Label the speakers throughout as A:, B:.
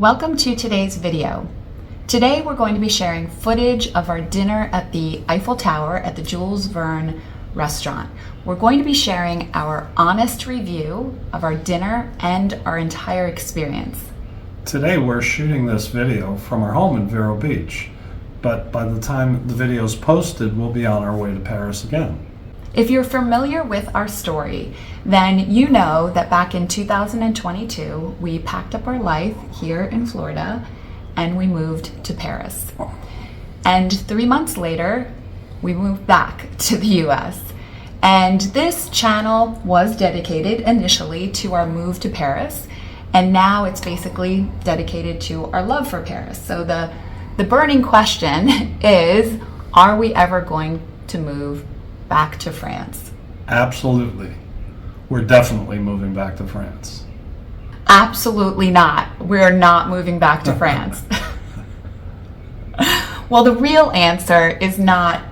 A: Welcome to today's video. Today we're going to be sharing footage of our dinner at the Eiffel Tower at the Jules Verne restaurant. We're going to be sharing our honest review of our dinner and our entire experience.
B: Today we're shooting this video from our home in Vero Beach, but by the time the video is posted, we'll be on our way to Paris again.
A: If you're familiar with our story, then you know that back in 2022, we packed up our life here in Florida and we moved to Paris. And 3 months later, we moved back to the US. And this channel was dedicated initially to our move to Paris, and now it's basically dedicated to our love for Paris. So the burning question is, are we ever going to move back to France?
B: Absolutely. We're definitely moving back to France.
A: Absolutely not. We're not moving back to France. Well, the real answer is not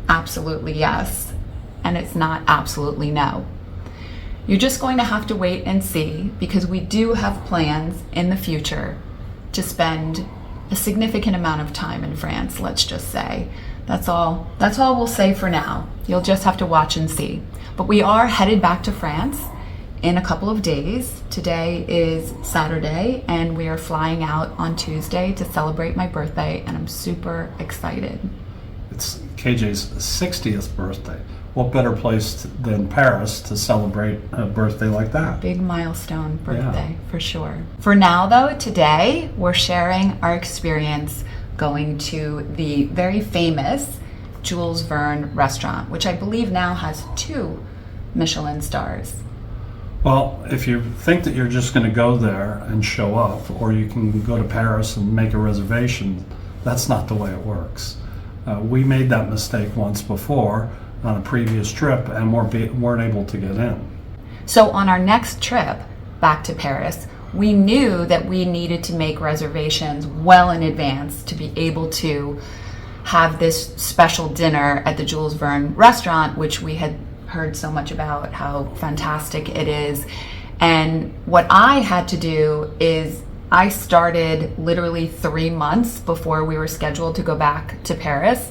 A: absolutely yes, and it's not absolutely no. You're just going to have to wait and see, because we do have plans in the future to spend a significant amount of time in France, let's just say. That's all we'll say for now. You'll just have to watch and see. But we are headed back to France in a couple of days. Today is Saturday, and we are flying out on Tuesday to celebrate my birthday, and I'm super excited.
B: It's KJ's 60th birthday. What better place than Paris to celebrate a birthday like that?
A: Big milestone birthday, for sure. For now, though, today we're sharing our experience going to the very famous Jules Verne restaurant, which I believe now has 2 Michelin stars.
B: Well, if you think that you're just going to go there and show up, or you can go to Paris and make a reservation, that's not the way it works. We made that mistake once before on a previous trip and weren't able to get in.
A: So on our next trip back to Paris, we knew that we needed to make reservations well in advance to be able to have this special dinner at the Jules Verne restaurant, which we had heard so much about how fantastic it is. And what I had to do is I started literally 3 months before we were scheduled to go back to Paris,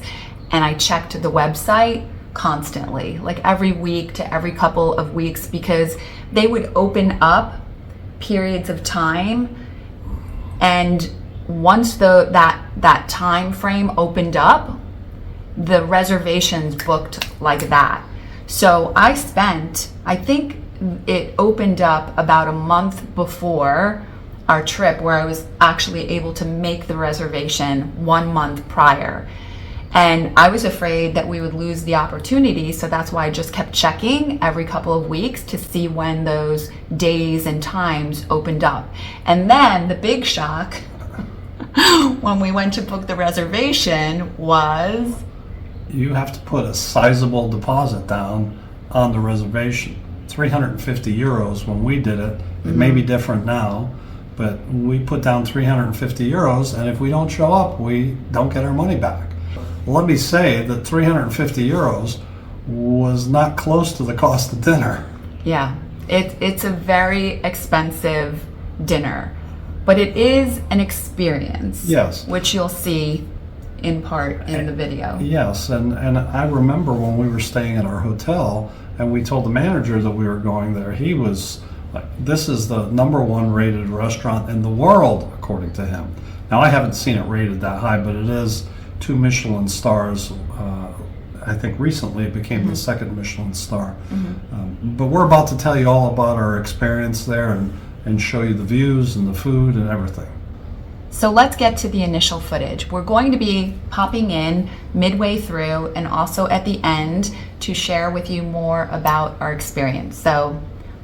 A: and I checked the website constantly, like every week to every couple of weeks, because they would open up periods of time, and once that time frame opened up, the reservations booked like that. So I think it opened up about a month before our trip, where I was actually able to make the reservation 1 month prior. And I was afraid that we would lose the opportunity, so that's why I just kept checking every couple of weeks to see when those days and times opened up. And then the big shock when we went to book the reservation was...
B: You have to put a sizable deposit down on the reservation. 350 euros when we did it. It may be different now, but we put down 350 euros, and if we don't show up, we don't get our money back. Let me say that 350 euros was not close to the cost of dinner.
A: Yeah, it's a very expensive dinner, but it is an experience.
B: Yes.
A: Which you'll see in part in the video.
B: Yes, and I remember when we were staying at our hotel and we told the manager that we were going there, he was like, this is the #1 rated restaurant in the world, according to him. Now, I haven't seen it rated that high, but it is 2 Michelin stars. I think recently it became the 2nd Michelin star. But we're about to tell you all about our experience there and show you the views and the food and everything.
A: So let's get to the initial footage. We're going to be popping in midway through and also at the end to share with you more about our experience. So,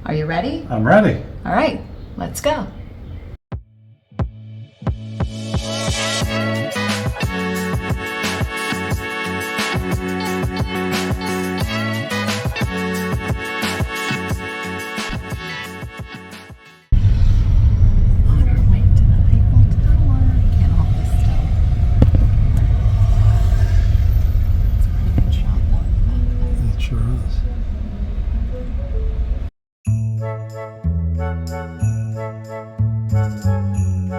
A: are you ready?
B: I'm ready.
A: All right, let's go. We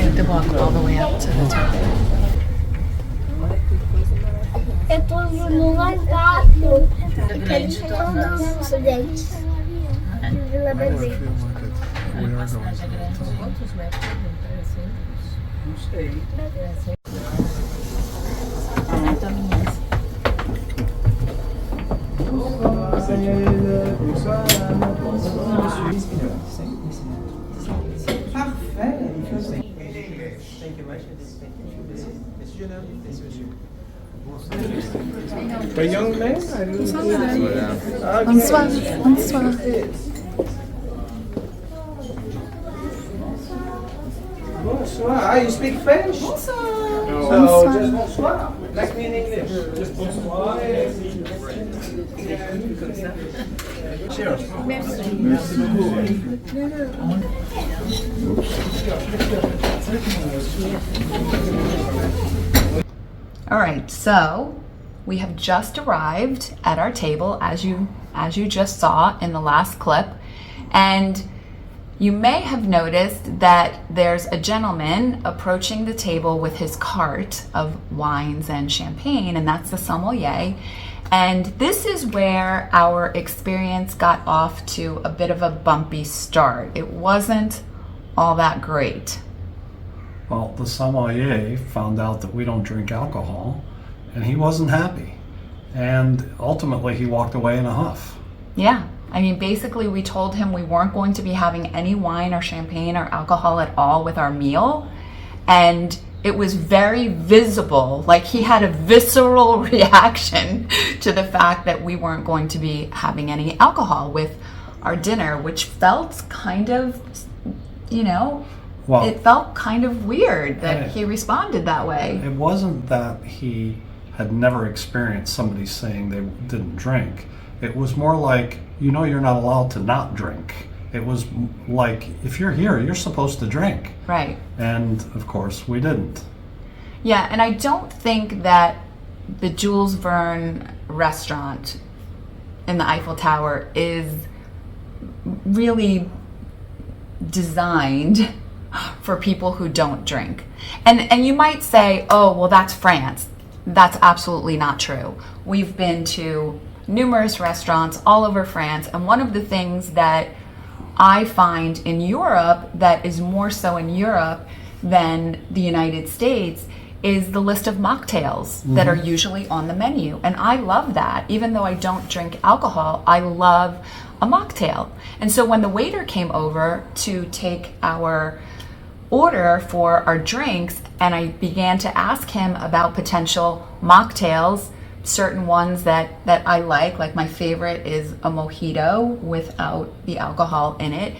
A: have to walk all the way up to the top.
C: Eu tô no lagarto. Todos os dentes. Vila Bebê.
D: A young man?
A: Bonsoir. Bonsoir.
D: Bonsoir. Ah, you speak French? Bonsoir. So just bonsoir. Like me in English. Just bonsoir. Cheers.
A: All right, so we have just arrived at our table, as you just saw in the last clip, and you may have noticed that there's a gentleman approaching the table with his cart of wines and champagne, and that's the sommelier. And this is where our experience got off to a bit of a bumpy start. It wasn't all that great.
B: Well, the sommelier found out that we don't drink alcohol, and he wasn't happy. And ultimately, he walked away in a huff.
A: Yeah, I mean, basically, we told him we weren't going to be having any wine or champagne or alcohol at all with our meal. And it was very visible, like he had a visceral reaction to the fact that we weren't going to be having any alcohol with our dinner, which felt kind of,
B: Well,
A: it felt kind of weird that he responded that way.
B: it wasn't that he had never experienced somebody saying they didn't drink. It was more like, you're not allowed to not drink. It was like, if you're here, you're supposed to drink.
A: Right.
B: And of course, we didn't.
A: Yeah, and I don't think that the Jules Verne restaurant in the Eiffel Tower is really designed for people who don't drink. And you might say, oh, well, that's France. That's absolutely not true. We've been to numerous restaurants all over France, and one of the things that I find in Europe that is more so in Europe than the United States is the list of mocktails that are usually on the menu. And I love that. Even though I don't drink alcohol, I love a mocktail. And so when the waiter came over to take our order for our drinks, and I began to ask him about potential mocktails, certain ones that I like my favorite is a mojito without the alcohol in it.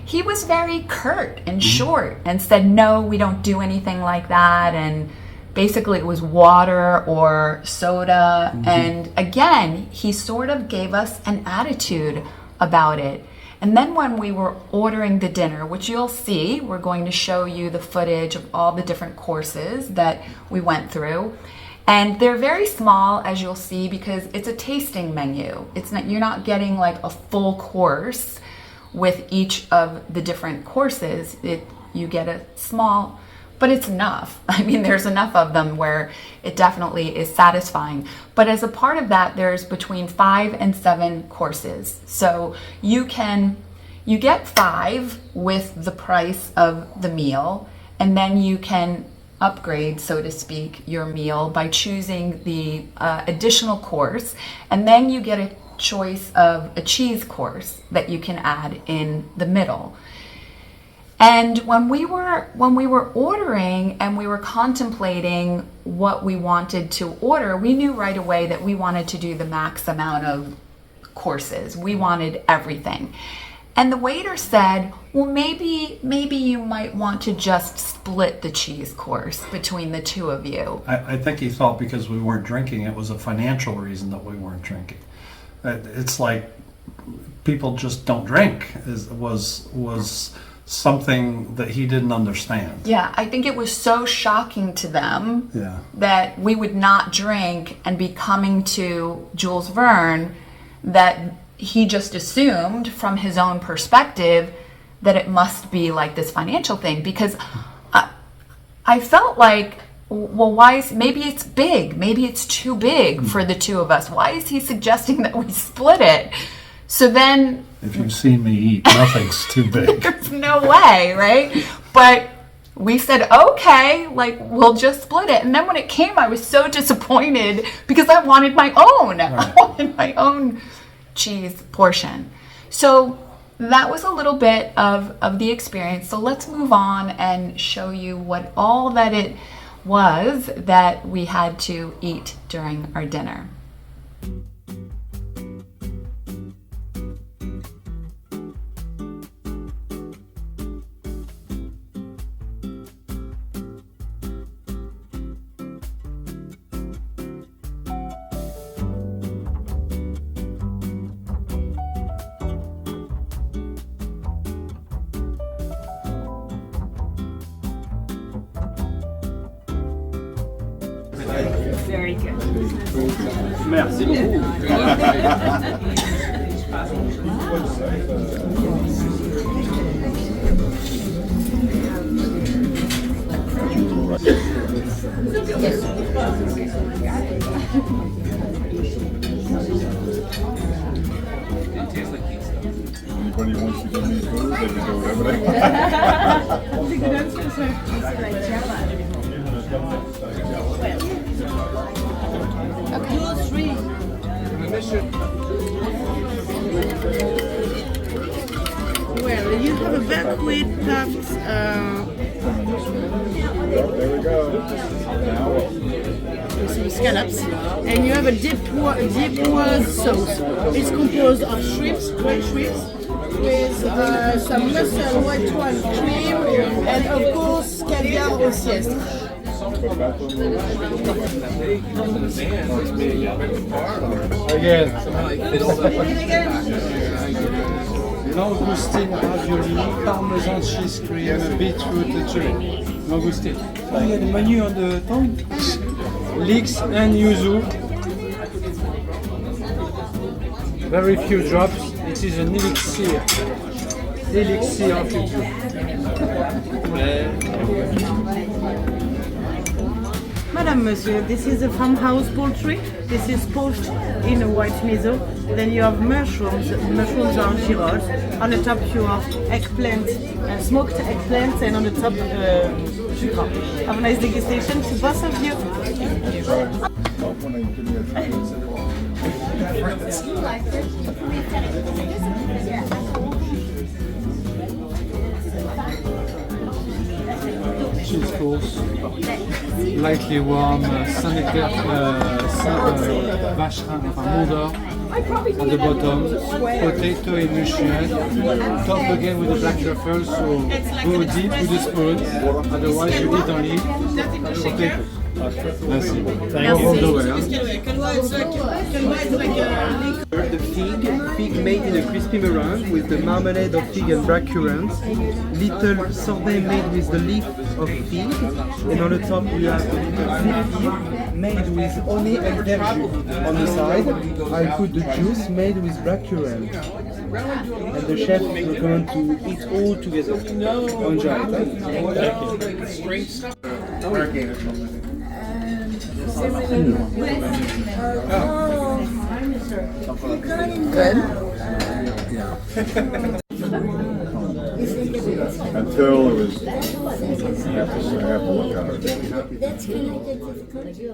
A: He was very curt and short and said, no, we don't do anything like that. And basically it was water or soda. And again, he sort of gave us an attitude about it. And then when we were ordering the dinner, which you'll see, we're going to show you the footage of all the different courses that we went through. And they're very small, as you'll see, because it's a tasting menu. It's not, you're not getting like a full course with each of the different courses. You get a small, but it's enough. I mean, there's enough of them where it definitely is satisfying. But as a part of that, there's between 5 and 7 courses. So you get 5 with the price of the meal, and then you can upgrade, so to speak, your meal by choosing the additional course, and then you get a choice of a cheese course that you can add in the middle. And when we were ordering and we were contemplating what we wanted to order, we knew right away that we wanted to do the max amount of courses. We wanted everything. And the waiter said, well, maybe you might want to just split the cheese course between the two of you.
B: I think he thought because we weren't drinking, it was a financial reason that we weren't drinking. It's like people just don't drink was something that he didn't understand.
A: Yeah, I think it was so shocking to them
B: Yeah.
A: that we would not drink and be coming to Jules Verne that he just assumed from his own perspective that it must be like this financial thing, because I felt like, well, maybe it's big, maybe it's too big for the two of us. Why is he suggesting that we split it? So then,
B: If you've seen me eat, nothing's too big.
A: there's no way, right? But we said, okay, like, we'll just split it. And then when it came, I was so disappointed because I wanted my own.
B: Right.
A: I wanted my own cheese portion. So that was a little bit of the experience. So let's move on and show you what all that it was that we had to eat during our dinner. Very good.
B: Merci beaucoup.
E: Anybody wants to give me food, they can do whatever they
F: Well, you have a banquet packed
E: There we go. Now what?
F: with some scallops, and you have a dipoise sauce. It's composed of shrimps, white shrimps, with some mussel, white wine cream, and of course caviar au siestre.
G: Again. Langoustine ravioli, parmesan cheese cream, beetroot chili. Langoustine. Il y a the menu on the top. Leeks and yuzu. Very few drops. It is an elixir. Elixir of culture.
F: Madame, Monsieur, this is a farmhouse poultry. This is poached in a white miso. Then you have mushrooms. Mushrooms are gyros. On the top you have eggplant, smoked eggplant, and on the top sucre. Have a nice degustation to both of you.
G: Cheese course. Lightly warm, Saint-Nectaire, vacherin, enfin Mondor at the bottom, potato emulsion, top again with the black truffle, so go deep with the spoon, otherwise you eat only potato. Merci.
H: The fig made in a crispy meringue with the marmalade of fig and black currants, little sorbet made with the leaf of fig, and on the top you have the little fig made with honey and verjus. On the side, I put the juice made with black currant. And the chef recommends to eat all together. Enjoy.
E: Until it was, I have to look at it.
C: That's connected to the country.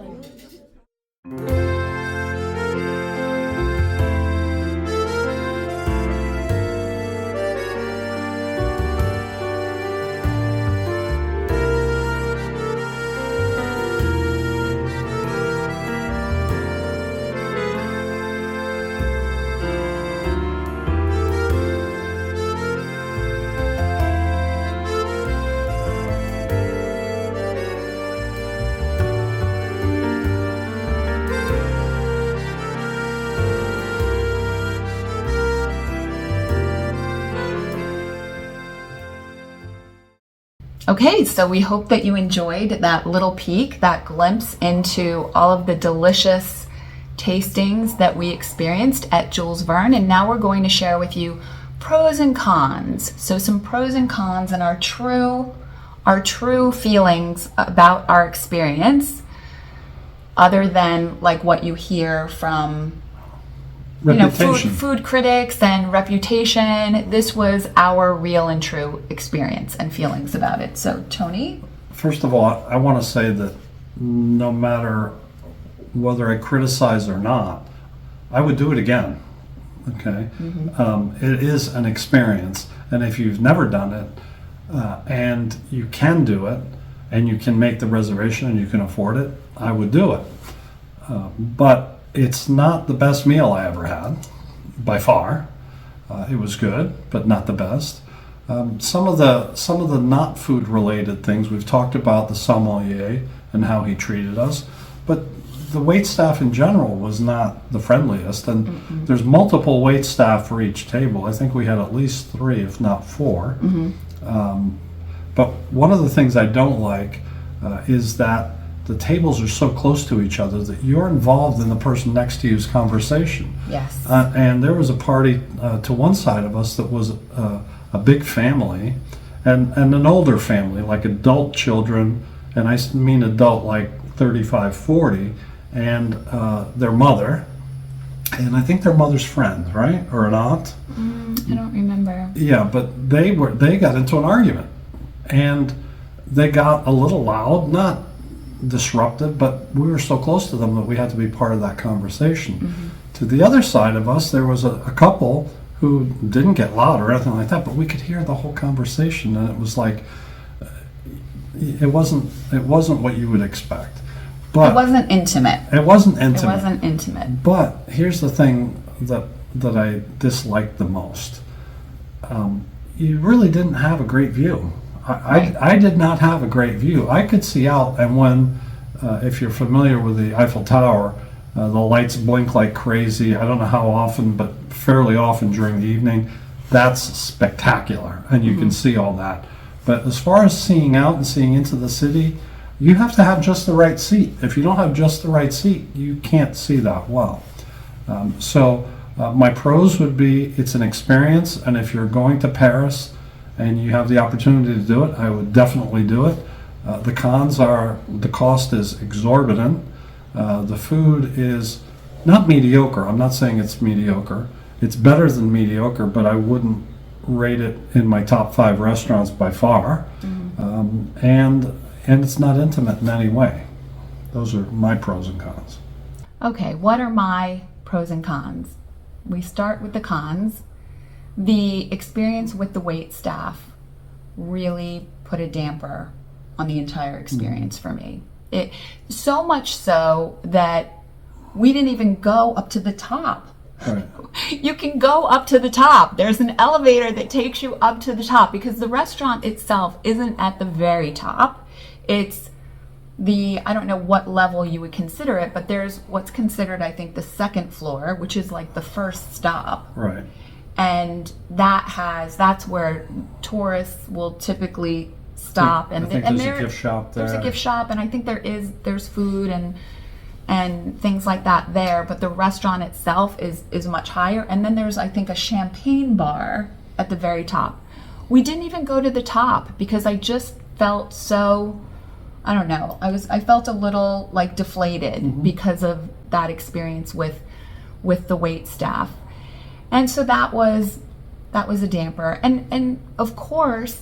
A: Okay, so we hope that you enjoyed that little peek, that glimpse into all of the delicious tastings that we experienced at Jules Verne. And now we're going to share with you pros and cons. So some pros and cons and our true feelings about our experience, other than like what you hear from food critics and reputation. This was our real and true experience and feelings about it. So, Tony?
B: First of all, I want to say that no matter whether I criticize or not, I would do it again. Okay? It is an experience. And if you've never done it, and you can do it, and you can make the reservation and you can afford it, I would do it. But it's not the best meal I ever had, by far. It was good, but not the best. Some of the not food related things we've talked about, the sommelier and how he treated us, but the wait staff in general was not the friendliest. And there's multiple wait staff for each table. I think we had at least 3, if not 4. But one of the things I don't like is that the tables are so close to each other that you're involved in the person next to you's conversation.
A: Yes.
B: And there was a party to one side of us that was a big family and an older family, like adult children, and I mean adult like 35, 40, and their mother, and I think their mother's friend, right? Or an aunt?
A: I don't remember.
B: Yeah, but they got into an argument, and they got a little loud, not disruptive, but we were so close to them that we had to be part of that conversation. To the other side of us, there was a couple who didn't get loud or anything like that, but we could hear the whole conversation, and it was like it wasn't what you would expect. But
A: it wasn't intimate.
B: It wasn't intimate.
A: It wasn't intimate.
B: But here's the thing that I disliked the most. You really didn't have a great view. I did not have a great view. I could see out, and when, if you're familiar with the Eiffel Tower, the lights blink like crazy. I don't know how often, but fairly often during the evening. That's spectacular, and you can see all that. But as far as seeing out and seeing into the city, you have to have just the right seat. If you don't have just the right seat, you can't see that well. So my pros would be it's an experience, and if you're going to Paris and you have the opportunity to do it, I would definitely do it. The cons are the cost is exorbitant. The food is not mediocre. I'm not saying it's mediocre. It's better than mediocre, but I wouldn't rate it in my top 5 restaurants by far. And it's not intimate in any way. Those are my pros and cons.
A: Okay, what are my pros and cons? We start with the cons. The experience with the wait staff really put a damper on the entire experience for me. It so much so that we didn't even go up to the top.
B: Right.
A: You can go up to the top. There's an elevator that takes you up to the top because the restaurant itself isn't at the very top. It's I don't know what level you would consider it, but there's what's considered, I think, the second floor, which is like the first stop.
B: Right.
A: And that's where tourists will typically stop.
B: I think there's a gift shop there.
A: There's a gift shop, and I think there's food and things like that there, but the restaurant itself is much higher. And then there's, I think, a champagne bar at the very top. We didn't even go to the top because I just felt so, I don't know, I felt a little like deflated because of that experience with the wait staff. And so that was a damper. And of course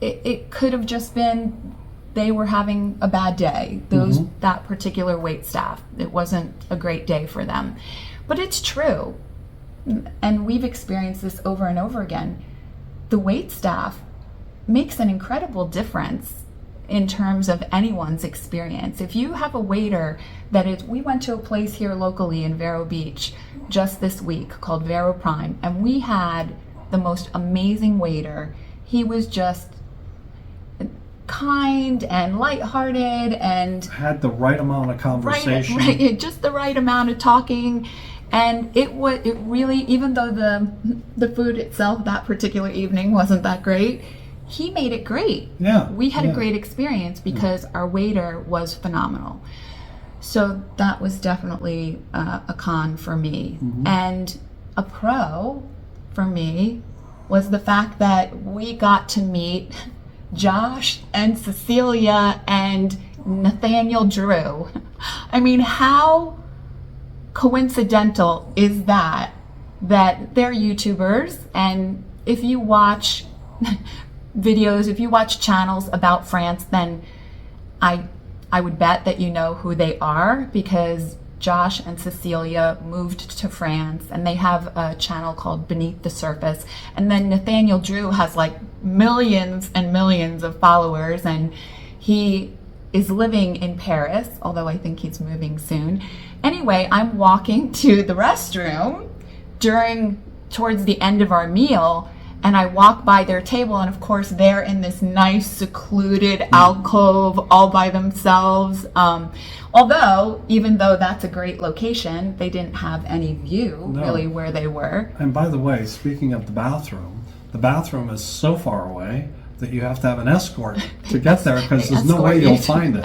A: it could have just been they were having a bad day. That particular wait staff. It wasn't a great day for them. But it's true. And we've experienced this over and over again. The wait staff makes an incredible difference in terms of anyone's experience. If you have a waiter we went to a place here locally in Vero Beach just this week called Vero Prime, and we had the most amazing waiter. He was just kind and lighthearted and
B: had the right amount of conversation.
A: Right, just the right amount of talking. And it really, even though the food itself that particular evening wasn't that great, he made it great.
B: Yeah,
A: We had
B: yeah.
A: a great experience because our waiter was phenomenal. So that was definitely a con for me. And a pro for me was the fact that we got to meet Josh and Cecelia and Nathaniel Drew. I mean, how coincidental is that they're YouTubers, and if you watch videos, if you watch channels about France, then I would bet that you know who they are, because Josh and Cecelia moved to France and they have a channel called Beneath the Surface. And then Nathaniel Drew has like millions and millions of followers, and he is living in Paris, although I think he's moving soon. Anyway, I'm walking to the restroom towards the end of our meal, and I walk by their table, and of course they're in this nice secluded alcove all by themselves. Although, even though that's a great location, they didn't have any view really where they were.
B: And by the way, speaking of the bathroom is so far away that you have to have an escort to get there, because there's no way you'll find it.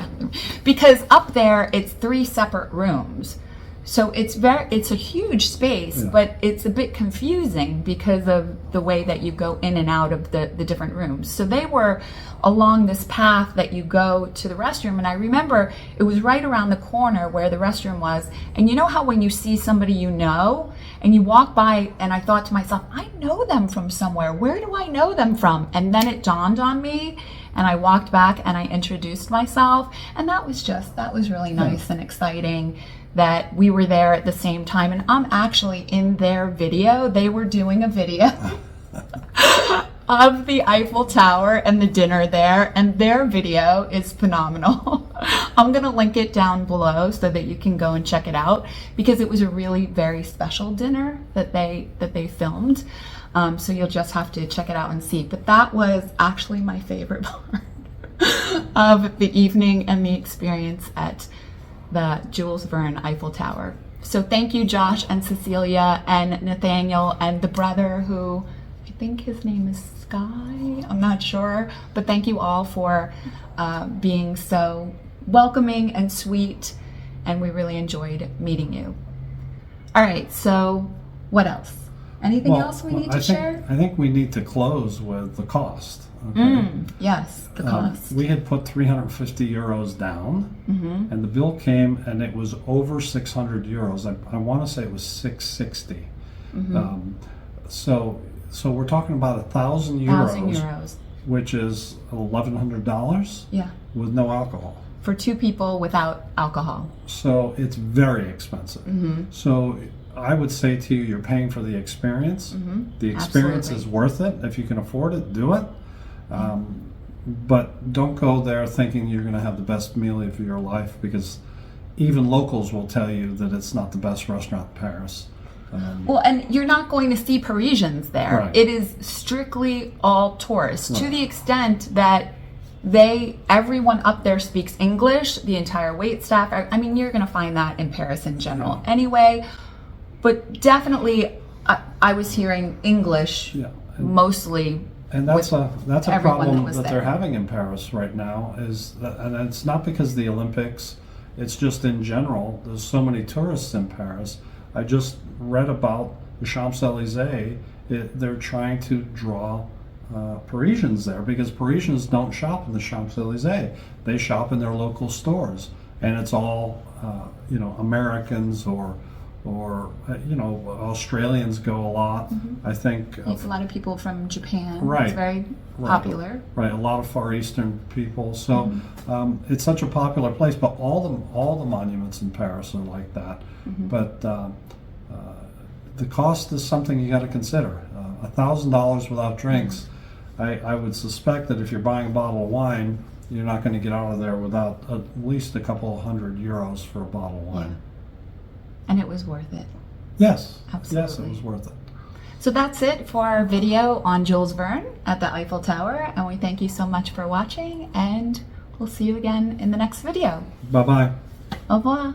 A: Because up there, it's 3 separate rooms. So it's a huge space, but it's a bit confusing because of the way that you go in and out of the different rooms. So they were along this path that you go to the restroom, and I remember it was right around the corner where the restroom was. And you know how when you see somebody you know, and you walk by, and I thought to myself, I know them from somewhere. Where do I know them from? And then it dawned on me, and I walked back and I introduced myself, and that was really nice and exciting that we were there at the same time. And I'm actually in their video. They were doing a video of the Eiffel Tower and the dinner there, and their video is phenomenal. I'm gonna link it down below so that you can go and check it out, because it was a really very special dinner that they filmed. So you'll just have to check it out and see. But that was actually my favorite part of the evening and the experience at the Jules Verne Eiffel Tower. So thank you, Josh and Cecelia and Nathaniel and the brother, who I think his name is Sky, I'm not sure, but thank you all for being so welcoming and sweet, and we really enjoyed meeting you. All right, so what else? Anything else we need to share?
B: I think we need to close with the cost. Okay?
A: Yes, the cost.
B: We had put 350 euros down, and the bill came, and it was over 600 euros. I want to say it was 660. So we're talking about 1,000 euros, which is $1,100.
A: Yeah.
B: With no alcohol.
A: For 2 people without alcohol.
B: So it's very expensive. So I would say to you, you're paying for the experience. The experience is worth it. If you can afford it, do it. But don't go there thinking you're going to have the best meal of your life, because even locals will tell you that it's not the best restaurant in Paris.
A: Well, and you're not going to see Parisians there.
B: Right.
A: It is strictly all tourists, to the extent that everyone up there speaks English, the entire wait staff. I mean, you're going to find that in Paris in general anyway, but definitely I was hearing English mostly.
B: And that's a problem that
A: there.
B: they're having in Paris right now, and it's not because of the Olympics, it's just in general. There's so many tourists in Paris. I just read about the Champs-Élysées. They're trying to draw Parisians there, because Parisians don't shop in the Champs-Élysées. They shop in their local stores, and it's all Americans or Australians go a lot. I think
A: It's a lot of people from Japan.
B: Right.
A: It's very popular.
B: Right, a lot of Far Eastern people. So it's such a popular place. But all the monuments in Paris are like that. But the cost is something you got to consider. $1,000 without drinks. I would suspect that if you're buying a bottle of wine, you're not going to get out of there without at least a couple of €100 for a bottle of wine.
A: And it was worth it.
B: Yes.
A: Absolutely.
B: Yes, it was worth it.
A: So that's it for our video on Jules Verne at the Eiffel Tower, and we thank you so much for watching, and we'll see you again in the next video.
B: Bye-bye.
A: Au revoir.